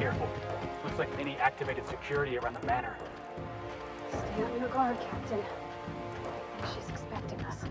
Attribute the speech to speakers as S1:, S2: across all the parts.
S1: careful. Looks like Minnie activated security around the manor.
S2: Stay on your guard, Captain. I think she's expecting us.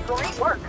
S2: Great work.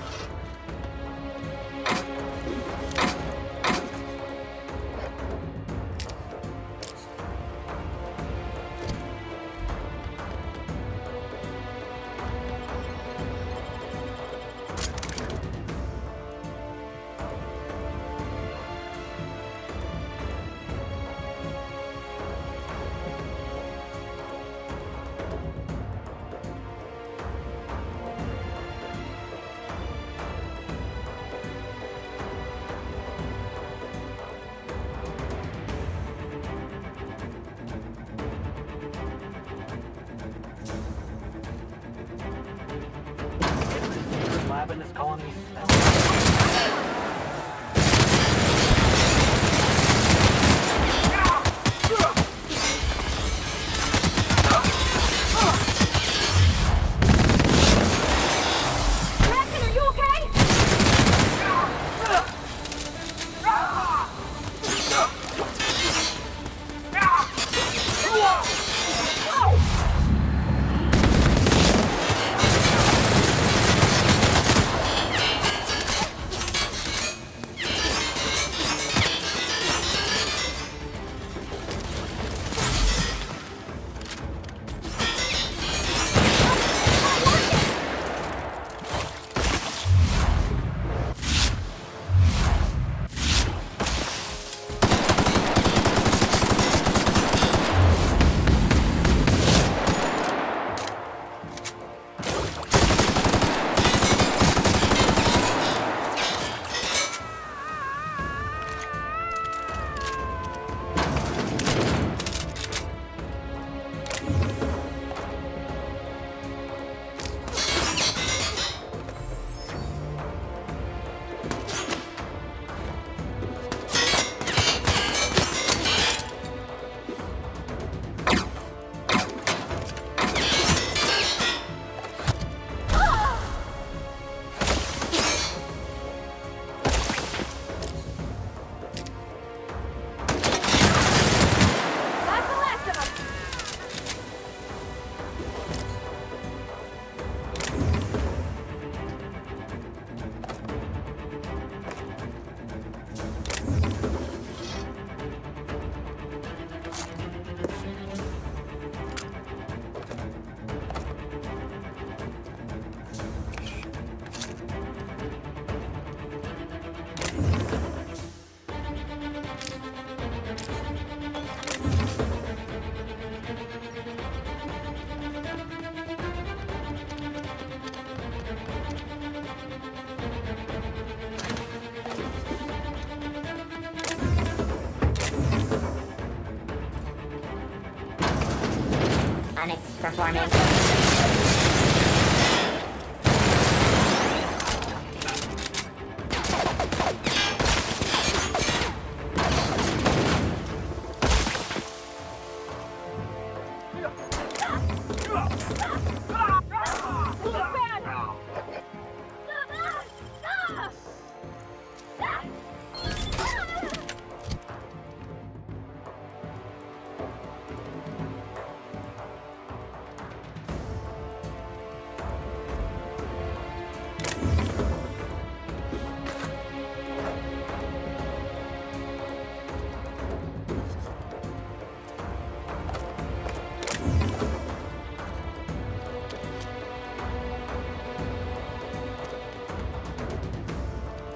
S3: extra for me.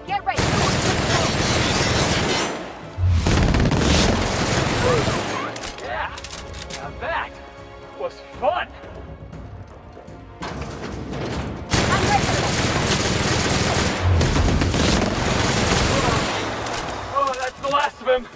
S2: Get ready.
S1: Yeah, now that was fun.
S2: I'm ready.
S1: Oh, that's the last of him.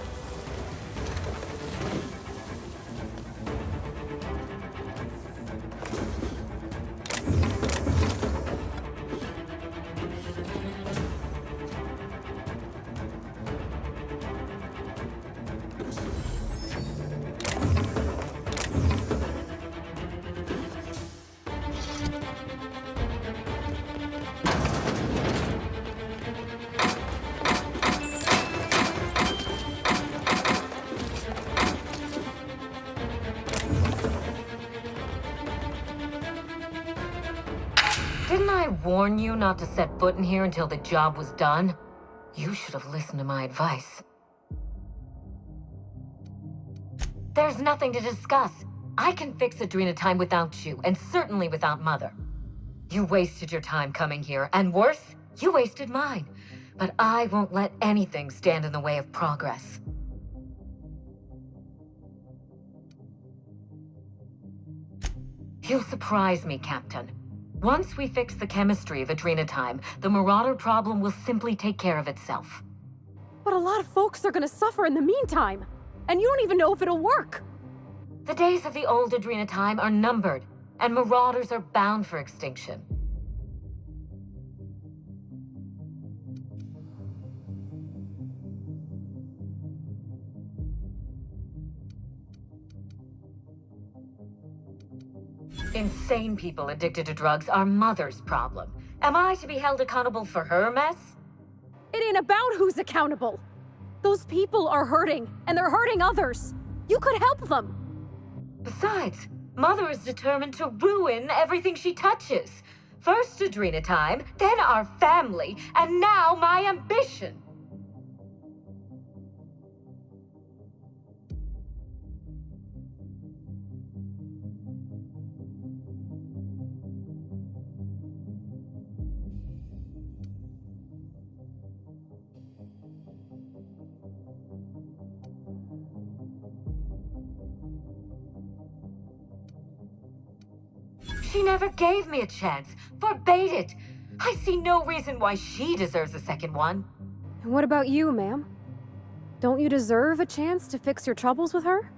S4: Didn't I warn you not to set foot in here until the job was done? You should have listened to my advice. There's nothing to discuss. I can fix Adrena time without you, and certainly without Mother. You wasted your time coming here, and worse, you wasted mine. But I won't let anything stand in the way of progress. You'll surprise me, Captain. Once we fix the chemistry of Adrena time, the Marauder problem will simply take care of itself.
S2: But a lot of folks are gonna suffer in the meantime. And you don't even know if it'll work.
S4: The days of the old Adrena time are numbered, and Marauders are bound for extinction. Insane people addicted to drugs are Mother's problem. Am I to be held accountable for her mess?
S2: It ain't about who's accountable. Those people are hurting, and they're hurting others. You could help them.
S4: Besides, Mother is determined to ruin everything she touches. First Adrena time, then our family, and now my ambition. She never gave me a chance, forbade it. I see no reason why she deserves a second one.
S2: And what about you, ma'am? Don't you deserve a chance to fix your troubles with her?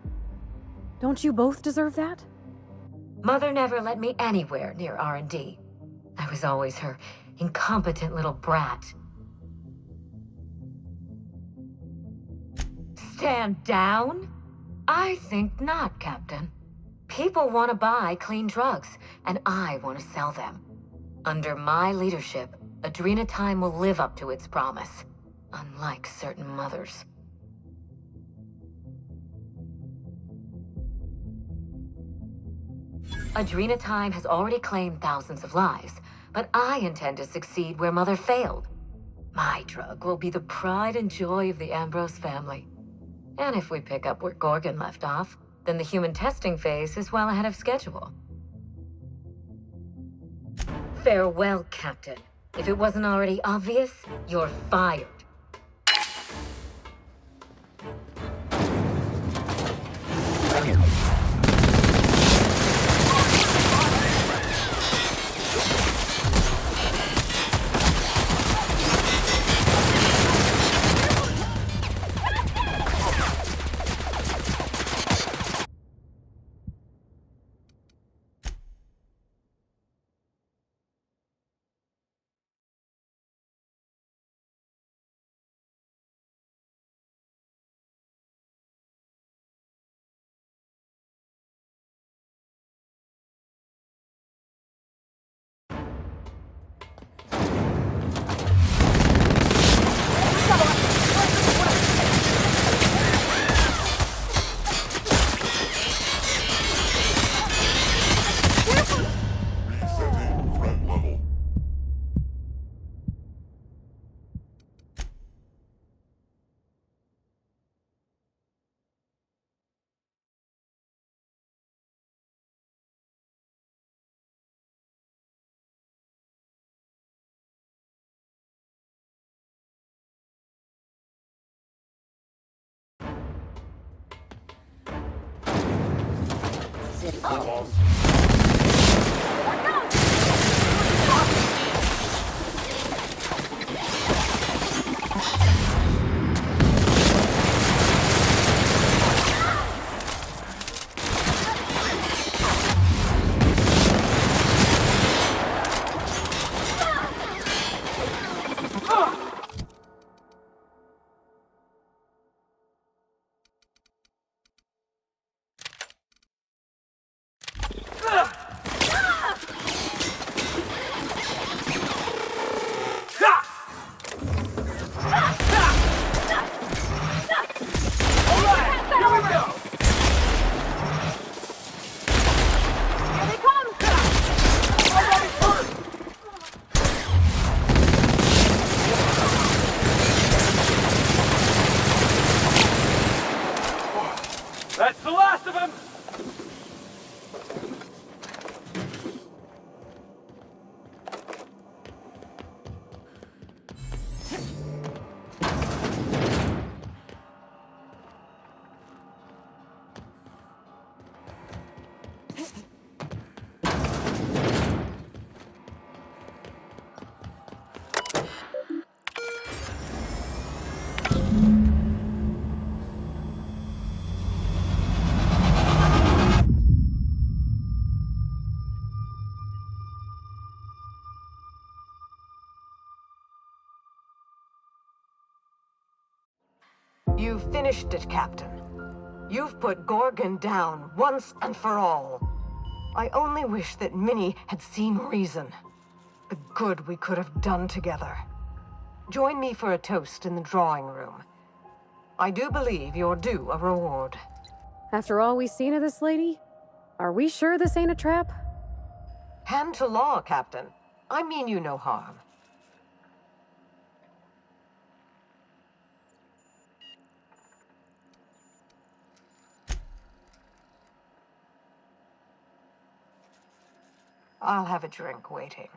S2: Don't you both deserve that?
S4: Mother never let me anywhere near R&D. I was always her incompetent little brat. Stand down? I think not, Captain. People want to buy clean drugs, and I want to sell them. Under my leadership, Adrena time will live up to its promise, unlike certain mothers. Adrena time has already claimed thousands of lives, but I intend to succeed where Mother failed. My drug will be the pride and joy of the Ambrose family. And if we pick up where Gorgon left off, then the human testing phase is well ahead of schedule. Farewell, Captain. If it wasn't already obvious, you're fired.
S1: That's the last of him!
S3: You've finished it, Captain. You've put Gorgon down once and for all. I only wish that Minnie had seen reason. The good we could have done together. Join me for a toast in the drawing room. I do believe you're due a reward.
S2: After all we've seen of this lady, are we sure this ain't a trap?
S3: Hand to law, Captain. I mean you no harm. I'll have a drink waiting.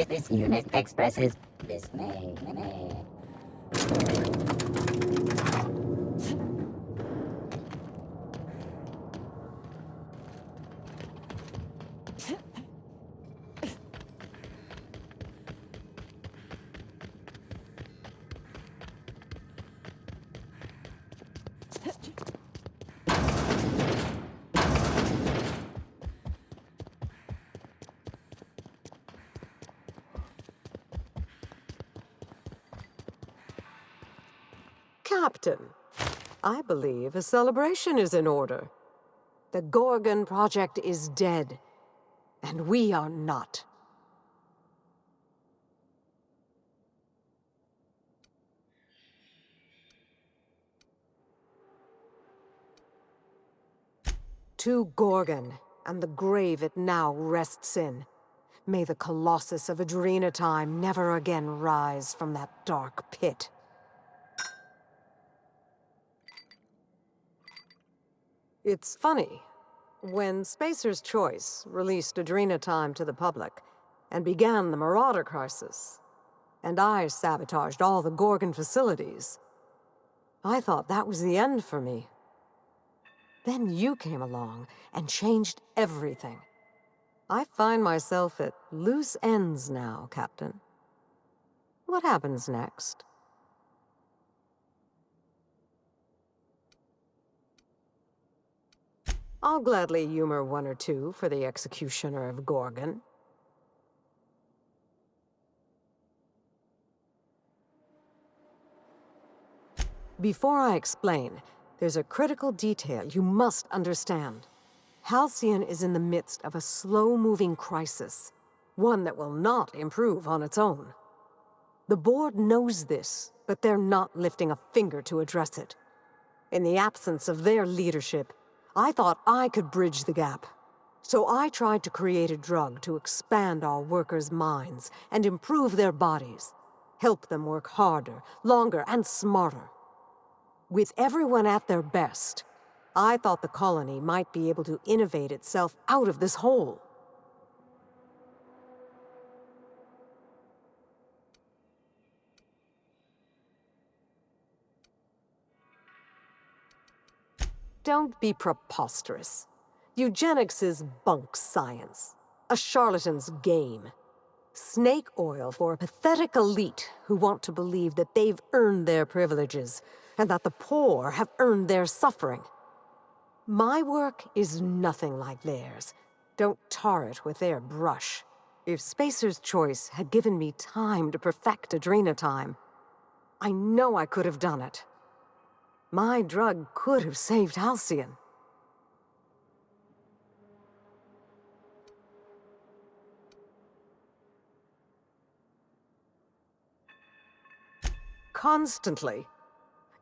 S5: This unit expresses dismay.
S3: Captain, I believe a celebration is in order. The Gorgon project is dead, and we are not. To Gorgon, and the grave it now rests in. May the Colossus of Adrena time never again rise from that dark pit. It's funny. When Spacer's Choice released Adrena Time to the public and began the Marauder crisis, and I sabotaged all the Gorgon facilities, I thought that was the end for me. Then you came along and changed everything. I find myself at loose ends now, Captain. What happens next? I'll gladly humor one or two for the executioner of Gorgon. Before I explain, there's a critical detail you must understand. Halcyon is in the midst of a slow-moving crisis, one that will not improve on its own. The board knows this, but they're not lifting a finger to address it. In the absence of their leadership, I thought I could bridge the gap. So I tried to create a drug to expand our workers' minds and improve their bodies, help them work harder, longer, and smarter. With everyone at their best, I thought the colony might be able to innovate itself out of this hole. Don't be preposterous. Eugenics is bunk science, a charlatan's game. Snake oil for a pathetic elite who want to believe that they've earned their privileges and that the poor have earned their suffering. My work is nothing like theirs. Don't tar it with their brush. If Spacer's Choice had given me time to perfect Adrena Time, I know I could have done it. My drug could have saved Halcyon. Constantly.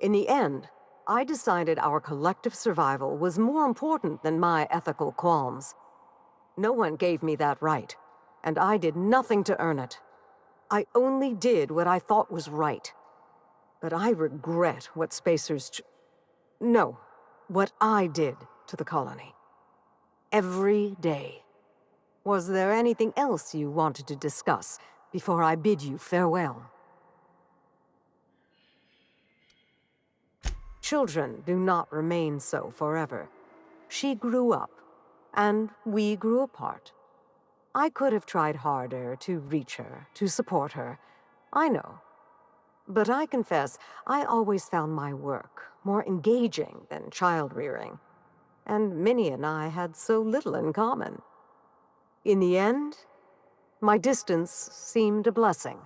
S3: In the end, I decided our collective survival was more important than my ethical qualms. No one gave me that right, and I did nothing to earn it. I only did what I thought was right. But I regret what what I did to the colony. Every day. Was there anything else you wanted to discuss before I bid you farewell? Children do not remain so forever. She grew up, and we grew apart. I could have tried harder to reach her, to support her. I know. But I confess, I always found my work more engaging than child-rearing. And Minnie and I had so little in common. In the end, my distance seemed a blessing.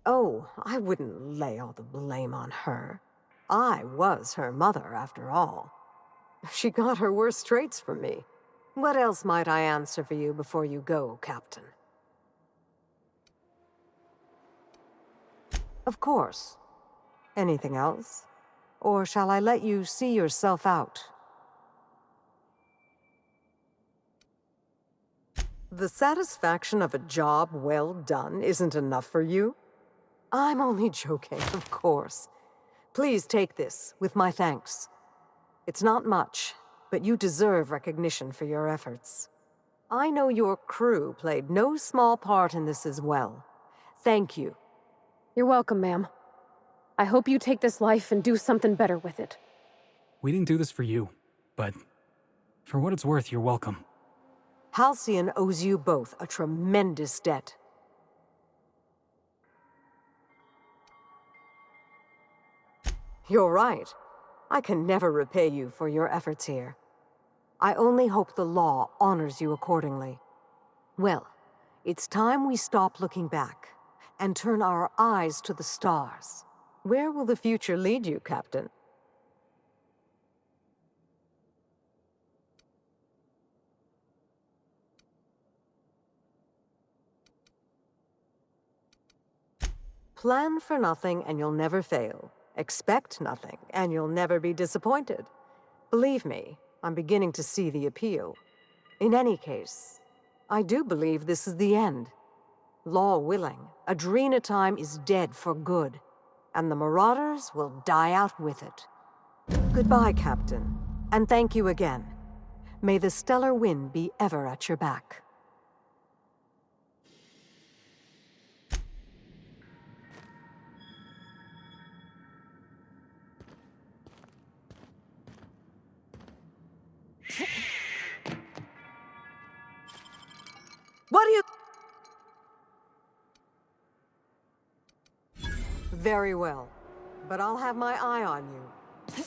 S3: Oh, I wouldn't lay all the blame on her. I was her mother, after all. She got her worst traits from me. What else might I answer for you before you go, Captain? Of course. Anything else? Or shall I let you see yourself out? The satisfaction of a job well done isn't enough for you? I'm only joking, of course. Please take this, with my thanks. It's not much, but you deserve recognition for your efforts. I know your crew played no small part in this as well. Thank you.
S2: You're welcome, ma'am. I hope you take this life and do something better with it.
S1: We didn't do this for you, but for what it's worth, you're welcome.
S3: Halcyon owes you both a tremendous debt. You're right. I can never repay you for your efforts here. I only hope the law honors you accordingly. Well, it's time we stop looking back and turn our eyes to the stars. Where will the future lead you, Captain? Plan for nothing and you'll never fail. Expect nothing, and you'll never be disappointed. Believe me, I'm beginning to see the appeal. In any case, I do believe this is the end. Law willing, Adrena time is dead for good, and the Marauders will die out with it. Goodbye, Captain, and thank you again. May the stellar wind be ever at your back. What do you... Very well, but I'll have my eye on you.